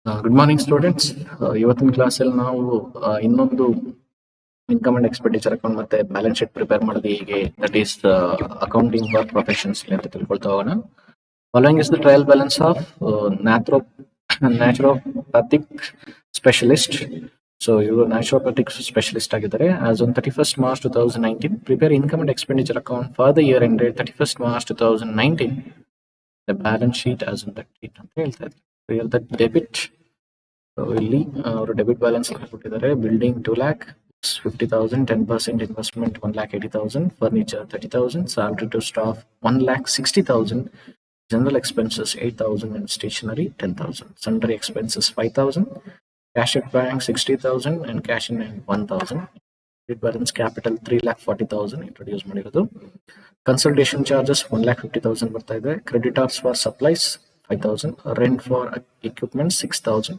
Good morning students. ಇವತ್ತಿನ ಕ್ಲಾಸಲ್ಲಿ ನಾವು ಇನ್ನೊಂದು ಇನ್ಕಮ್ ಅಂಡ್ ಎಕ್ಸ್ಪೆಂಡಿಚರ್ ಅಕೌಂಟ್ ಮತ್ತೆ ಬ್ಯಾಲೆನ್ಸ್ ಶೀಟ್ ಪ್ರಿಪೇರ್ ಮಾಡೋದು ಹೇಗೆ, that is accounting for professions ಅಂತ ತಿಳ್ಕೊಳ್ತಾ ಹೋಗೋಣ. Following is the trial balance of naturopathic specialist. So ಇವರು ನ್ಯಾಚುರೋಪ್ಯಾಥಿಕ್ ಸ್ಪೆಷಲಿಸ್ಟ್ ಆಗಿದ್ದಾರೆ. As on 31st March 2019 prepare income and expenditure account for the year ended 31st March 2019. The balance sheet as on that sheet ಅಂತ ಹೇಳ್ತಾ ಇದ್ದಾರೆ. Debit ಇಲ್ಲಿ ಅವರು debit balance ಕೊಟ್ಟಿದ್ದಾರೆ. Building 2 lakh, 50,000, 10% investment 1,80,000, furniture 30,000, salary to staff 1,60,000, general expenses 8,000 and stationery 10,000, sundry expenses 5,000, cash at bank 60,000 and cash in 1,000. Debit balance capital 3,40,000 introduce ಮಾಡಿರೋದು. Consultation charges 1,50,000 ಬರ್ತಾ ಇದೆ. Creditors for supplies 5,000, rent for equipment 6,000,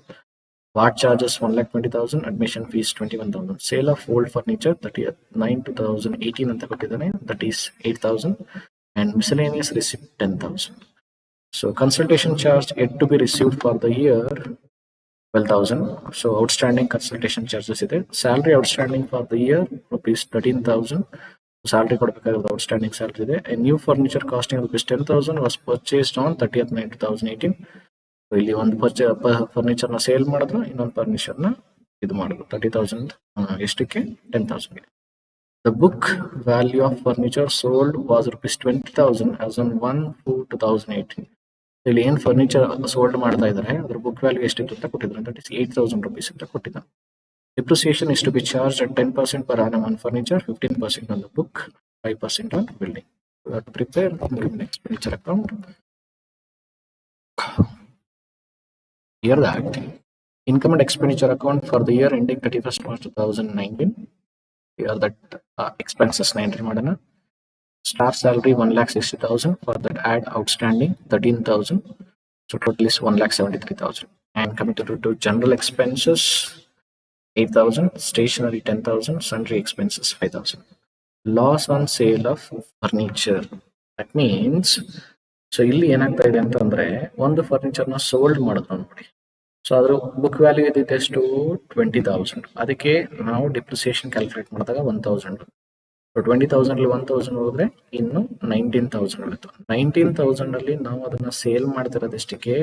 ward charges 1,20,000, admission fees 21,000, sale of old furniture 39,2018 ಅಂತ ಕೊಟ್ಟಿದ್ದಾನೆ, that is 8,000, and miscellaneous receipt 10,000. So consultation charge yet to be received for the year 12,000. So outstanding consultation charges ಇದೆ. Salary outstanding for the year rupees 13,000. Salary ಕೊಡಬೇಕಾಗಿರೋದು outstanding salary ಇದೆ. A new furniture costing rupees 10,000 was purchased on 30th May 2018. ಇಲ್ಲಿ ಒಂದು furniture ನ sale ಮಾಡಿದ್ರು, ಇನ್ನೊಂದು furniture ನ ಇದು ಮಾಡಿದ್ರು. 30,000 ಎಷ್ಟಕ್ಕೆ? 10,000. The book value of furniture sold was rupees 20,000 as on 1/4/2018. ಇಲ್ಲಿ ಏನ್ ಫರ್ನಿಚರ್ ಸೋಲ್ಡ್ ಮಾಡ್ತಾ ಇದಾರೆ ಅದ್ರ ಬುಕ್ ವ್ಯಾಲ್ಯೂ ಎಷ್ಟಿತ್ತು ಅಂತ ಕೊಟ್ಟಿದ್ರು, ದಟ್ ಇಸ್ 8,000 rupees ಅಂತ ಕೊಟ್ಟಿದ್ದಾರೆ. Depreciation is to be charge at 10% per annum on furniture, 15% on the book, 5% on building. Prepare expenditure account. Here that income and expenditure account for the year ending 31st March 2019. Here that expenses na entry madana. Staff salary 1,60,000. For that add outstanding 13,000. So total is 1,73,000. And coming to general expenses 8,000, stationery 10,000, sundry expenses 5,000. Loss on sale of furniture. That means so ಇಲ್ಲಿ ಏನಾಗ್ತಾ ಇದೆ ಅಂತಂದ್ರೆ ಒಂದು furniture ನ sold ಮಾಡಿದ್ರು ನೋಡಿ. So ಅದ್ರ book value ಇದ್ದಿದ್ದು ಎಷ್ಟು? 20,000. ಅದಕ್ಕೆ ನಾವು ಡಿಪ್ರಿಸಿಯೇಷನ್ ಕ್ಯಾಲ್ಕುಲೇಟ್ ಮಾಡಿದಾಗ 1,000. ಸೊ 20,000 ಅಲ್ಲಿ 1,000 ಹೋದ್ರೆ ಇನ್ನು 19,000 ಉಳಿತು. 19,000 ಅಲ್ಲಿ ನಾವು ಅದನ್ನ ಸೇಲ್ ಮಾಡ್ತಿರೋದಷ್ಟಕ್ಕೆ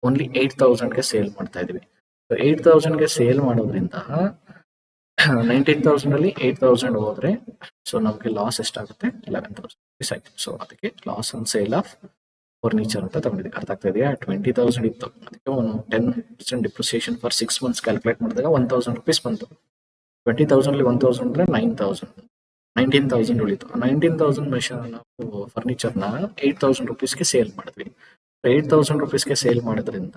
ಓನ್ಲಿ 8,000 ಗೆ ಸೇಲ್ ಮಾಡ್ತಾ ಇದೀವಿ. ಸೊ 8,000 ಗೆ ಸೇಲ್ ಮಾಡೋದ್ರಿಂದ 19,000 ಅಲ್ಲಿ 8,000 ಹೋದ್ರೆ ಸೊ ನಮ್ಗೆ ಲಾಸ್ ಎಷ್ಟಾಗುತ್ತೆ? 11,000 ಆಯ್ತು. ಸೊ ಅದಕ್ಕೆ loss on sale of furniture ಅಂತ ತಗೊಂಡಿದ್ದೀವಿ. ಅರ್ಥ ಆಗ್ತಾ ಇದೆಯಾ? 20,000 ಇತ್ತು, ಅದಕ್ಕೆ ಒಂದು 10% ಡಿಪ್ರಿಸಿಯೇಷನ್ ಫಾರ್ 6 months ಕ್ಯಾಲ್ಕುಲೇಟ್ ಮಾಡಿದಾಗ 1,000 rupees ಬಂತು. 20,000 ಅಲ್ಲಿ 1,000 ಅಂದ್ರೆ 9,000, 19,000 ಉಳಿತು. 19,000 ನಾವು ಫರ್ನಿಚರ್ ನ 8,000 rupees ಗೆ ಸೇಲ್ ಮಾಡಿದ್ವಿ. 8,000 rupees ಗೆ ಸೇಲ್ ಮಾಡೋದ್ರಿಂದ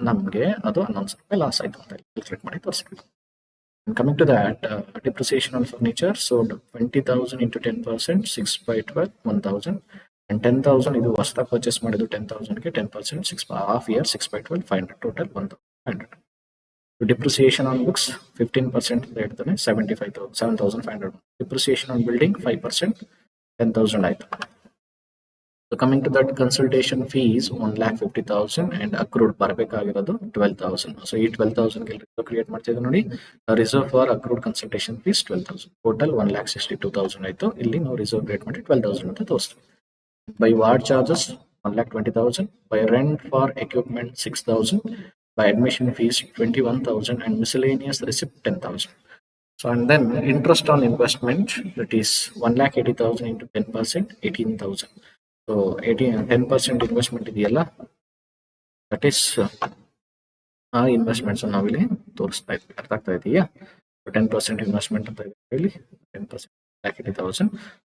ನಮ್ಗೆ ಅದು 11,000 ರೂಪಾಯಿ ಲಾಸ್ ಆಯ್ತು ಅಂತ ಕ್ಯಾಲ್ಕುಲೇಟ್ ಮಾಡಿ ತೋರಿಸ್ಬೇಕು. Coming to that, depreciation on furniture sold 20,000 into 10%, 6/12, 1,000. And 10,000 ಇದು ಹೊಸದಾಗಿ ಪರ್ಚೇಸ್ ಮಾಡಿದ್ದು 10,000 ಗೆ 10%, 6 half year 6/12, 500, total 1,500. Depreciation on books 15% ಅಂತ ಹೇಳ್ತಾನೆ, 7,500. Depreciation on building 5%, 10,000 ಆಯ್ತು. So coming to that, consultation fees 1,50,000 and accrued ಬರಬೇಕಾಗಿರೋದು 12,000. So ಈ 12,000 ಗೆ ಕ್ರಿಯೇಟ್ ಮಾಡ್ತಿದ್ದೆ ನೋಡಿ, reserve for accrued consultation fees 12,000, total 1,62,000 ಆಯ್ತು. ಇಲ್ಲಿ ನಾವು ರಿಸರ್ವ್ ಕ್ರಿಯೇಟ್ ಮಾಡಿ 12,000 ಅಂತ ತೋರಿಸ್ತೀವಿ. By ward charges 1,20,000, by rent for equipment 6,000, by admission fees 21,000 and miscellaneous receipt 10,000. So and then interest on investment, that is 1,80,000 into 10%, 18,000. So 10% investment ಇದೆಯಲ್ಲ, that is ಆ investments ನಾವಿಲ್ಲಿ ತೋರಿಸ್ತಾ ಇದ್ವಿ. ಅರ್ಥ ಆಗ್ತಾ ಇದೆಯಾ? 10% ಇನ್ವೆಸ್ಟ್ಮೆಂಟ್ ಅಂತ ಹೇಳಿ 10% 1,80,000.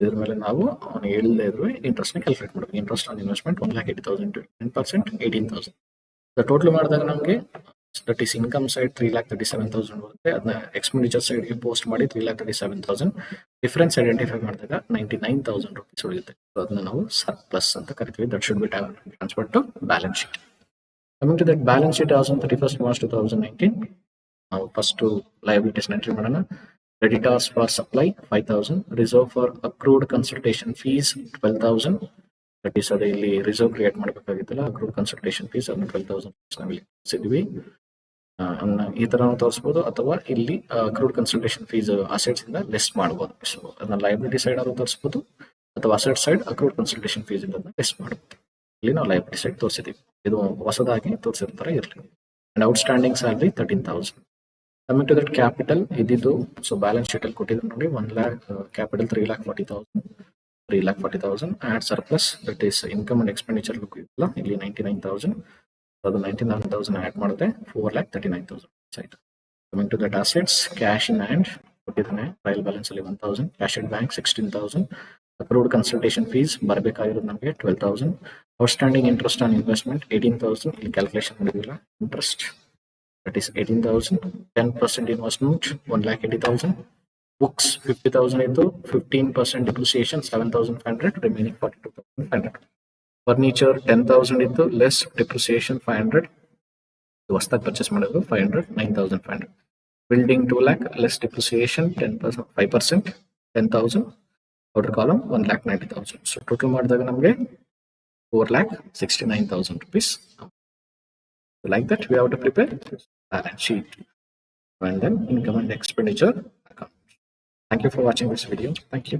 ಇದ್ರ ಮೇಲೆ ನಾವು ಅವನು ಹೇಳಿಲ್ಲದೆ ಇದ್ರು ಇಂಟ್ರೆಸ್ಟ್ ನ ಕ್ಯಾಲ್ಕುಲೇಟ್ ಮಾಡಬೇಕು. Interest on investment 1,80,000 10%, 18,000. ಟೋಟಲ್ ಮಾಡಿದಾಗ ನಮಗೆ ದಟ್ ಈಸ್ ಇನ್ಕಮ್ ಸೈಡ್ 3,37,000 ಬರುತ್ತೆ. ಅದನ್ನ ಎಕ್ಸ್ಪೆಂಡಿಚರ್ ಸೈಡ್ ಗೆ ಪೋಸ್ಟ್ ಮಾಡಿ 3,37,000. ಡಿಫರೆನ್ಸ್ ಐಡೆಂಟಿಫೈ ಮಾಡಿದಾಗ 99,000 rupees ಉಳಿಯುತ್ತೆ. ಅದನ್ನ ನಾವು ಸರ್ಪ್ಲಸ್ ಅಂತ ಕರಿತೀವಿ. That should be transferred to balance sheet. Coming to that balance sheet as on 31st March 2019, ನಾವು ಫಸ್ಟ್ ಲಯಬಿಲಿಟೀಸ್ ಎಂಟ್ರಿ ಮಾಡೋಣ. Creditors for supply 5,000, reserve for accrued consultation fees 12,000. That is ಅದೇ ಇಲ್ಲಿ reserve create ಮಾಡಬೇಕಾಗಿತ್ತಲ್ಲ, accrued consultation fees ಅದನ್ನ 12,000 ನಾವಿಲ್ಲಿ ಸಿದ್ವಿ. ಈ ತರ ನಾವು ತೋರಿಸಬಹುದು, ಅಥವಾ ಇಲ್ಲಿ ಅಕ್ರೂಡ್ ಕನ್ಸಲ್ಟೇಷನ್ ಫೀಸ್ ಅಸೆಟ್ಸ್ ಇಂದ ಲೆಸ್ ಮಾಡಬಹುದು. ಸೊ ಅದನ್ನ ಲೈಬಿಲಿಟಿ ಸೈಡ್ ಆದ್ರೂ ತೋರಿಸಬಹುದು, ಅಥವಾ asset side accrued consultation fees ಇಂದ ಲೆಸ್ ಮಾಡಬಹುದು. ಇಲ್ಲಿ ನಾವು ಲೈಬಿಲಿಟಿ ಸೈಡ್ ತೋರಿಸಿದೀವಿ. ಇದು ಹೊಸದಾಗಿ ತೋರಿಸಿರ್ತಾರೆ ಇರಲಿ. And outstanding salary 13,000. Coming to that capital ಇದ್ದಿದ್ದು, ಸೊ ಬ್ಯಾಲೆನ್ಸ್ ಶೀಟ್ ಅಲ್ಲಿ ಕೊಟ್ಟಿದ್ರು ನೋಡಿ, 1 lakh capital 3,40,000 add surplus, that is income and expenditure ಇಲ್ಲ, ಇಲ್ಲಿ 99,000. ಅದು 99,000 ಆಡ್ ಮಾಡಿದ್ರೆ 4,39,000 ಆಯ್ತು. Coming to that assets, cash in hand ಕೊಟ್ಟಿದ್ದಾನೆ, ಟ್ರಯಲ್ ಬ್ಯಾಲೆನ್ಸ್ ಅಲ್ಲಿ 1,000, cash in bank 16,000, approved consultation fees ಬರಬೇಕಾಗಿರೋದು ನಮಗೆ 12,000, ಔಟ್ಸ್ಟ್ಯಾಂಡಿಂಗ್ ಇಂಟ್ರೆಸ್ಟ್ ಆನ್ ಇನ್ವೆಸ್ಟ್ಮೆಂಟ್ 18,000, ಇಲ್ಲಿ ಕ್ಯಾಲ್ಕುಲೇಷನ್ ಮಾಡಿದಿಲ್ಲ, interest that is 18,000, 10% investment 1,80,000, books 50,000 into 15% depreciation 7,500, remaining 42,500. Furniture 10,000 into less depreciation 500, ಹೊಸದಾಗಿ purchase ಮಾಡಿದ್ರು 500, 9,500. Building 2 lakh less depreciation 10%, 5%, 10,000. outer column 1,90,000. So total ಮಾಡಿದಾಗ ನಮಗೆ 4,69,000 rupees. Like that, we have to prepare balance sheet and then income and expenditure account. Thank you for watching this video. Thank you.